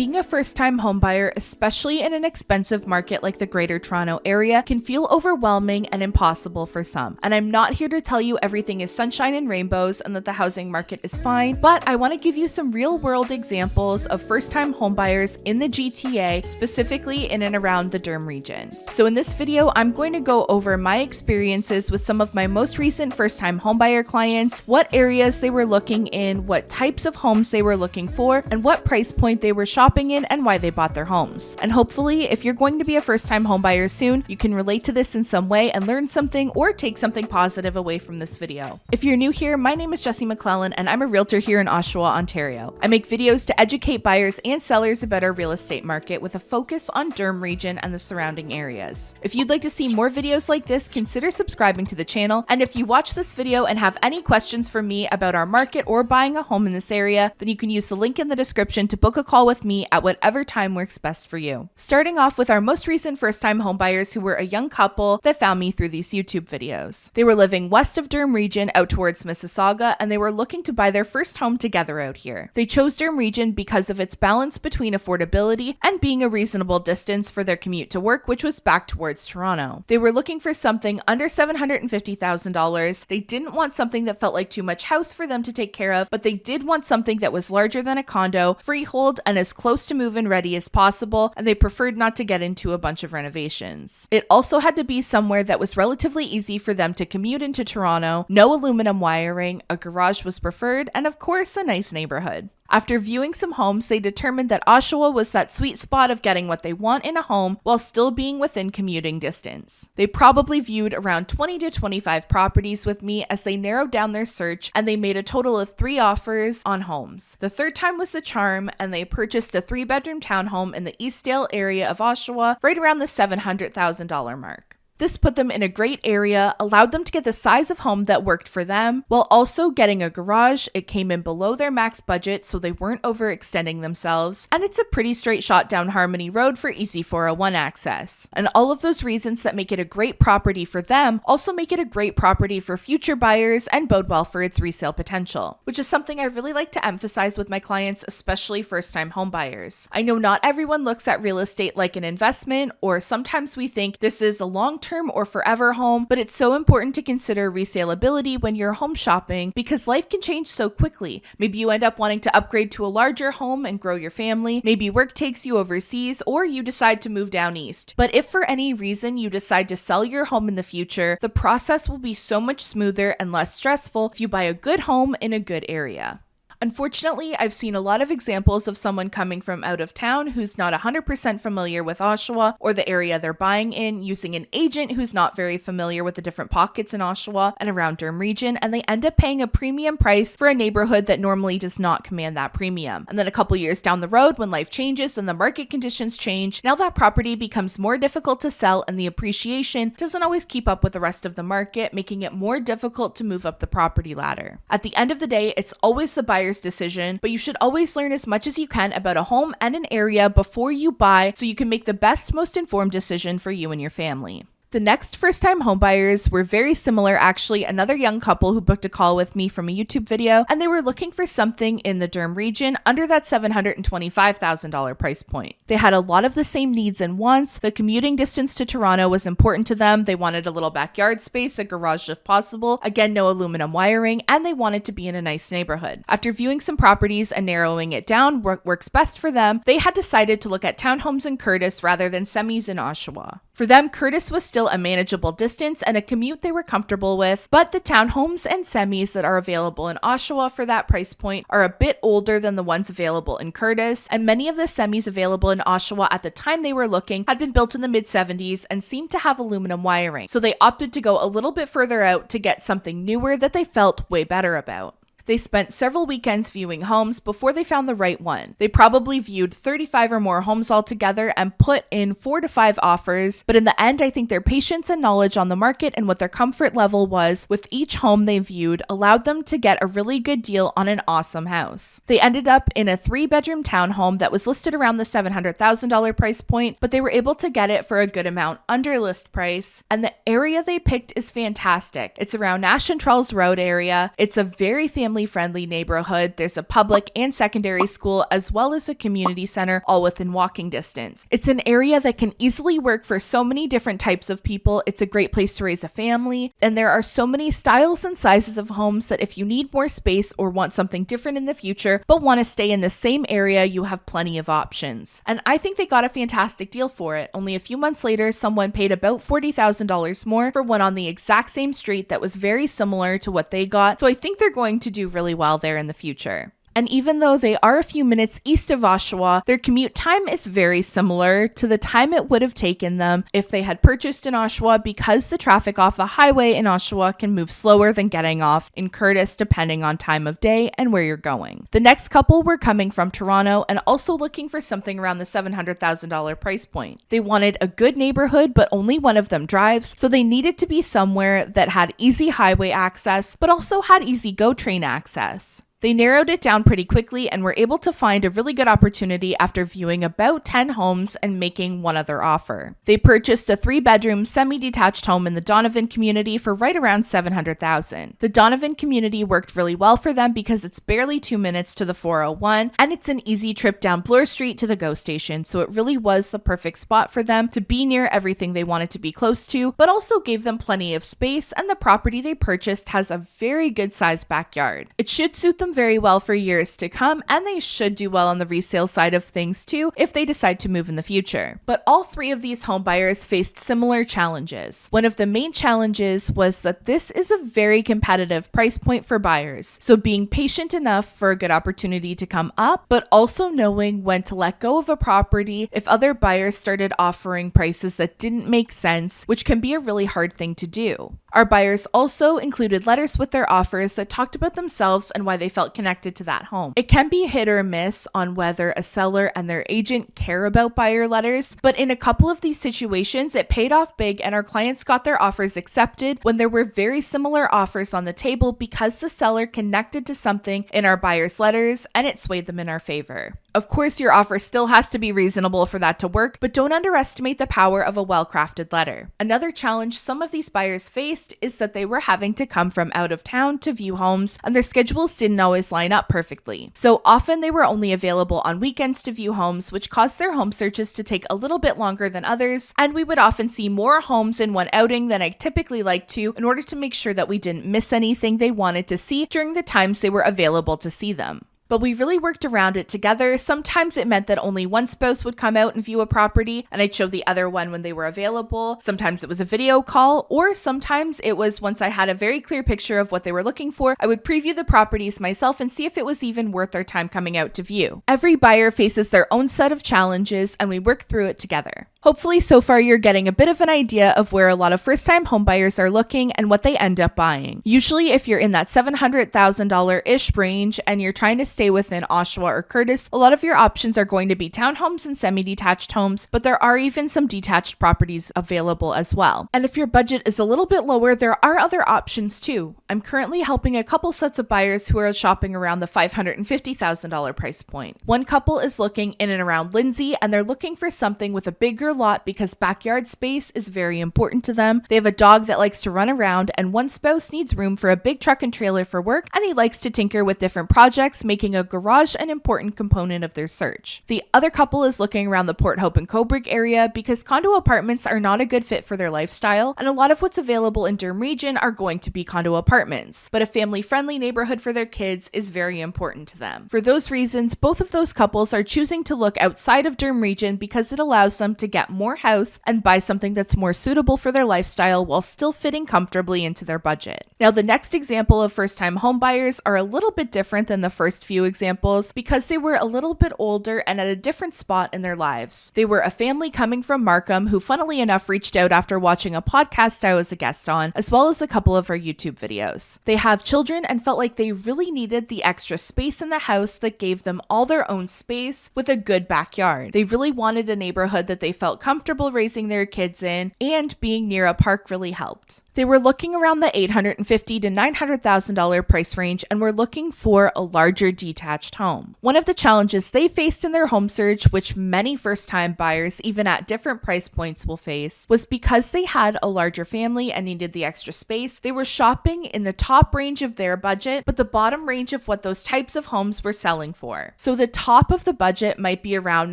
Being a first-time homebuyer, especially in an expensive market like the Greater Toronto Area, can feel overwhelming and impossible for some. And I'm not here to tell you everything is sunshine and rainbows and that the housing market is fine, but I want to give you some real-world examples of first-time homebuyers in the GTA, specifically in and around the Durham region. So in this video, I'm going to go over my experiences with some of my most recent first-time homebuyer clients, what areas they were looking in, what types of homes they were looking for, and what price point they were shopping in and why they bought their homes. And hopefully, if you're going to be a first-time homebuyer soon, you can relate to this in some way and learn something or take something positive away from this video. If you're new here, my name is Jessie McClellan and I'm a realtor here in Oshawa, Ontario. I make videos to educate buyers and sellers about our real estate market with a focus on Durham region and the surrounding areas. If you'd like to see more videos like this, consider subscribing to the channel. And if you watch this video and have any questions for me about our market or buying a home in this area, then you can use the link in the description to book a call with me at whatever time works best for you. Starting off with our most recent first-time homebuyers who were a young couple that found me through these YouTube videos. They were living west of Durham region out towards Mississauga, and they were looking to buy their first home together out here. They chose Durham region because of its balance between affordability and being a reasonable distance for their commute to work, which was back towards Toronto. They were looking for something under $750,000. They didn't want something that felt like too much house for them to take care of, but they did want something that was larger than a condo, freehold, and as close to move-in ready as possible, and they preferred not to get into a bunch of renovations. It also had to be somewhere that was relatively easy for them to commute into Toronto, no aluminum wiring, a garage was preferred, and of course a nice neighborhood. After viewing some homes, they determined that Oshawa was that sweet spot of getting what they want in a home while still being within commuting distance. They probably viewed around 20 to 25 properties with me as they narrowed down their search, and they made a total of 3 offers on homes. The third time was the charm, and they purchased a 3-bedroom townhome in the Eastdale area of Oshawa, right around the $700,000 mark. This put them in a great area, allowed them to get the size of home that worked for them, while also getting a garage. It came in below their max budget, so they weren't overextending themselves, and it's a pretty straight shot down Harmony Road for easy 401 access. And all of those reasons that make it a great property for them also make it a great property for future buyers and bode well for its resale potential, which is something I really like to emphasize with my clients, especially first-time home buyers. I know not everyone looks at real estate like an investment, or sometimes we think this is a long-term or forever home, but it's so important to consider resaleability when you're home shopping because life can change so quickly. Maybe you end up wanting to upgrade to a larger home and grow your family. Maybe work takes you overseas, or you decide to move down east. But if for any reason you decide to sell your home in the future, the process will be so much smoother and less stressful if you buy a good home in a good area. Unfortunately, I've seen a lot of examples of someone coming from out of town who's not 100% familiar with Oshawa or the area they're buying in, using an agent who's not very familiar with the different pockets in Oshawa and around Durham region, and they end up paying a premium price for a neighborhood that normally does not command that premium. And then a couple years down the road, when life changes and the market conditions change, now that property becomes more difficult to sell and the appreciation doesn't always keep up with the rest of the market, making it more difficult to move up the property ladder. At the end of the day, it's always the buyer's decision, but you should always learn as much as you can about a home and an area before you buy so you can make the best, most informed decision for you and your family. The next first-time homebuyers were very similar, actually, another young couple who booked a call with me from a YouTube video, and they were looking for something in the Durham region under that $725,000 price point. They had a lot of the same needs and wants. The commuting distance to Toronto was important to them. They wanted a little backyard space, a garage if possible, again, no aluminum wiring, and they wanted to be in a nice neighborhood. After viewing some properties and narrowing it down what works best for them, they had decided to look at townhomes in Curtis rather than semis in Oshawa. For them, Curtis was still a manageable distance and a commute they were comfortable with, but the townhomes and semis that are available in Oshawa for that price point are a bit older than the ones available in Curtis, and many of the semis available in Oshawa at the time they were looking had been built in the mid-70s and seemed to have aluminum wiring, so they opted to go a little bit further out to get something newer that they felt way better about. They spent several weekends viewing homes before they found the right one. They probably viewed 35 or more homes altogether and put in 4 to 5 offers, but in the end, I think their patience and knowledge on the market and what their comfort level was with each home they viewed allowed them to get a really good deal on an awesome house. They ended up in a 3-bedroom townhome that was listed around the $700,000 price point, but they were able to get it for a good amount under list price, and the area they picked is fantastic. It's around Nash and Charles Road area. It's a very family family-friendly neighborhood. There's a public and secondary school as well as a community center all within walking distance. It's an area that can easily work for so many different types of people. It's a great place to raise a family, and there are so many styles and sizes of homes that if you need more space or want something different in the future but want to stay in the same area, you have plenty of options. And I think they got a fantastic deal for it. Only a few months later, someone paid about $40,000 more for one on the exact same street that was very similar to what they got, so I think they're going to do really well there in the future. And even though they are a few minutes east of Oshawa, their commute time is very similar to the time it would have taken them if they had purchased in Oshawa, because the traffic off the highway in Oshawa can move slower than getting off in Curtis depending on time of day and where you're going. The next couple were coming from Toronto and also looking for something around the $700,000 price point. They wanted a good neighborhood, but only one of them drives, so they needed to be somewhere that had easy highway access, but also had easy GO train access. They narrowed it down pretty quickly and were able to find a really good opportunity after viewing about 10 homes and making one other offer. They purchased a 3-bedroom semi-detached home in the Donovan community for right around $700,000. The Donovan community worked really well for them because it's barely 2 minutes to the 401 and it's an easy trip down Bloor Street to the GO station, so it really was the perfect spot for them to be near everything they wanted to be close to, but also gave them plenty of space, and the property they purchased has a very good sized backyard. It should suit them very well for years to come, and they should do well on the resale side of things too if they decide to move in the future. But all 3 of these home buyers faced similar challenges. One of the main challenges was that this is a very competitive price point for buyers, so being patient enough for a good opportunity to come up, but also knowing when to let go of a property if other buyers started offering prices that didn't make sense, which can be a really hard thing to do. Our buyers also included letters with their offers that talked about themselves and why they felt connected to that home. It can be hit or miss on whether a seller and their agent care about buyer letters, but in a couple of these situations, it paid off big and our clients got their offers accepted when there were very similar offers on the table because the seller connected to something in our buyer's letters and it swayed them in our favor. Of course, your offer still has to be reasonable for that to work, but don't underestimate the power of a well-crafted letter. Another challenge some of these buyers faced is that they were having to come from out of town to view homes, and their schedules didn't always line up perfectly. So often they were only available on weekends to view homes, which caused their home searches to take a little bit longer than others, and we would often see more homes in one outing than I typically like to in order to make sure that we didn't miss anything they wanted to see during the times they were available to see them. But we really worked around it together. Sometimes it meant that only one spouse would come out and view a property, and I'd show the other one when they were available. Sometimes it was a video call, or sometimes it was once I had a very clear picture of what they were looking for, I would preview the properties myself and see if it was even worth their time coming out to view. Every buyer faces their own set of challenges, and we work through it together. Hopefully so far you're getting a bit of an idea of where a lot of first-time homebuyers are looking and what they end up buying. Usually if you're in that $700,000-ish range and you're trying to stay within Oshawa or Curtis, a lot of your options are going to be townhomes and semi-detached homes, but there are even some detached properties available as well. And if your budget is a little bit lower, there are other options too. I'm currently helping a couple sets of buyers who are shopping around the $550,000 price point. One couple is looking in and around Lindsay, and they're looking for something with a bigger lot because backyard space is very important to them. They have a dog that likes to run around, and one spouse needs room for a big truck and trailer for work, and he likes to tinker with different projects, making a garage an important component of their search. The other couple is looking around the Port Hope and Coburg area because condo apartments are not a good fit for their lifestyle, and a lot of what's available in Durham region are going to be condo apartments, but a family-friendly neighborhood for their kids is very important to them. For those reasons, both of those couples are choosing to look outside of Durham region because it allows them to get more house and buy something that's more suitable for their lifestyle while still fitting comfortably into their budget. Now, the next example of first-time home buyers are a little bit different than the first few examples because they were a little bit older and at a different spot in their lives. They were a family coming from Markham who, funnily enough, reached out after watching a podcast I was a guest on, as well as a couple of our YouTube videos. They have children and felt like they really needed the extra space in the house that gave them all their own space with a good backyard. They really wanted a neighborhood that they felt comfortable raising their kids in, and being near a park really helped. They were looking around the $850,000 to $900,000 price range and were looking for a larger detached home. One of the challenges they faced in their home search, which many first-time buyers, even at different price points, will face, was because they had a larger family and needed the extra space. They were shopping in the top range of their budget, but the bottom range of what those types of homes were selling for. So the top of the budget might be around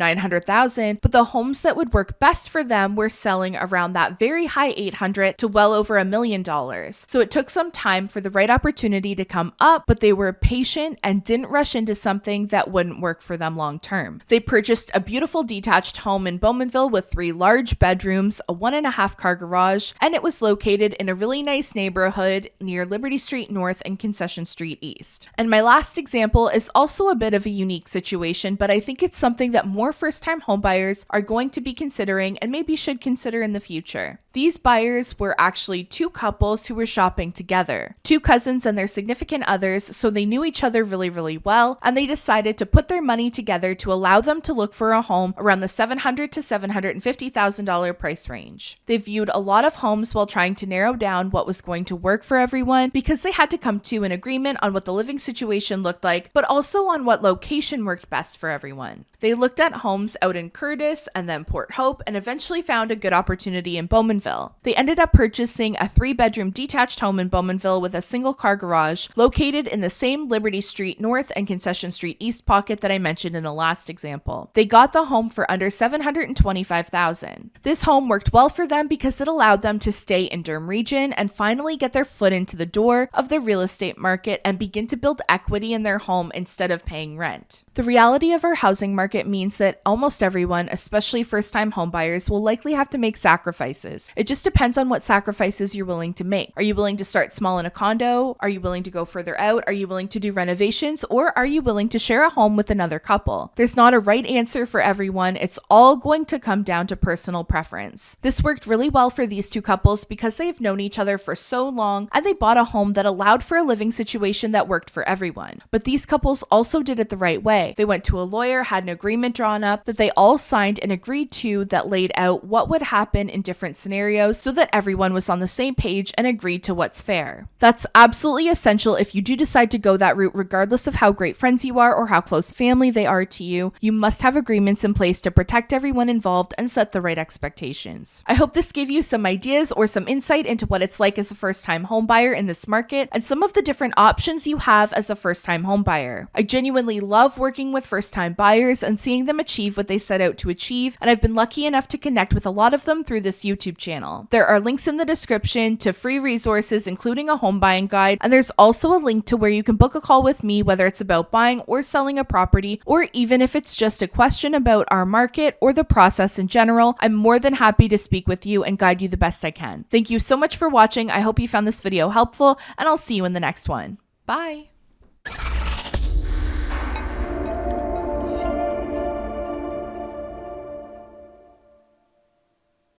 $900,000, but the homes that would work best for them were selling around that very high $800,000 to well over $1 million. So it took some time for the right opportunity to come up, but they were patient and didn't rush into something that wouldn't work for them long term. They purchased a beautiful detached home in Bowmanville with 3 large bedrooms, a 1.5-car garage, and it was located in a really nice neighborhood near Liberty Street North and Concession Street East. And my last example is also a bit of a unique situation, but I think it's something that more first-time homebuyers are going to be considering and maybe should consider in the future. These buyers were actually 2 couples who were shopping together, 2 cousins and their significant others, so they knew each other really, really well, and they decided to put their money together to allow them to look for a home around the $700,000 to $750,000 price range. They viewed a lot of homes while trying to narrow down what was going to work for everyone because they had to come to an agreement on what the living situation looked like, but also on what location worked best for everyone. They looked at homes out in Curtis and then Port Hope and eventually found a good opportunity in Bowmanville. They ended up purchasing a 3-bedroom detached home in Bowmanville with a single-car garage located in the same Liberty Street North and Concession Street East pocket that I mentioned in the last example. They got the home for under $725,000. This home worked well for them because it allowed them to stay in Durham region and finally get their foot into the door of the real estate market and begin to build equity in their home instead of paying rent. The reality of our housing market means that almost everyone, especially first-time homebuyers, will likely have to make sacrifices. It just depends on what sacrifices you're willing to make. Are you willing to start small in a condo? Are you willing to go further out? Are you willing to do renovations? Or are you willing to share a home with another couple? There's not a right answer for everyone. It's all going to come down to personal preference. This worked really well for these 2 couples because they've known each other for so long and they bought a home that allowed for a living situation that worked for everyone. But these couples also did it the right way. They went to a lawyer, had an agreement drawn up that they all signed and agreed to that laid out what would happen in different scenarios so that everyone was on the same page and agreed to what's fair. That's absolutely essential if you do decide to go that route, regardless of how great friends you are or how close family they are to you. You must have agreements in place to protect everyone involved and set the right expectations. I hope this gave you some ideas or some insight into what it's like as a first-time homebuyer in this market and some of the different options you have as a first-time homebuyer. I genuinely love working with first-time buyers and seeing them achieve what they set out to achieve, and I've been lucky enough to connect with a lot of them through this YouTube channel. There are links in the description to free resources, including a home buying guide, and there's also a link to where you can book a call with me, whether it's about buying or selling a property, or even if it's just a question about our market or the process in general. I'm more than happy to speak with you and guide you the best I can. Thank you so much for watching. I hope you found this video helpful, and I'll see you in the next one. Bye!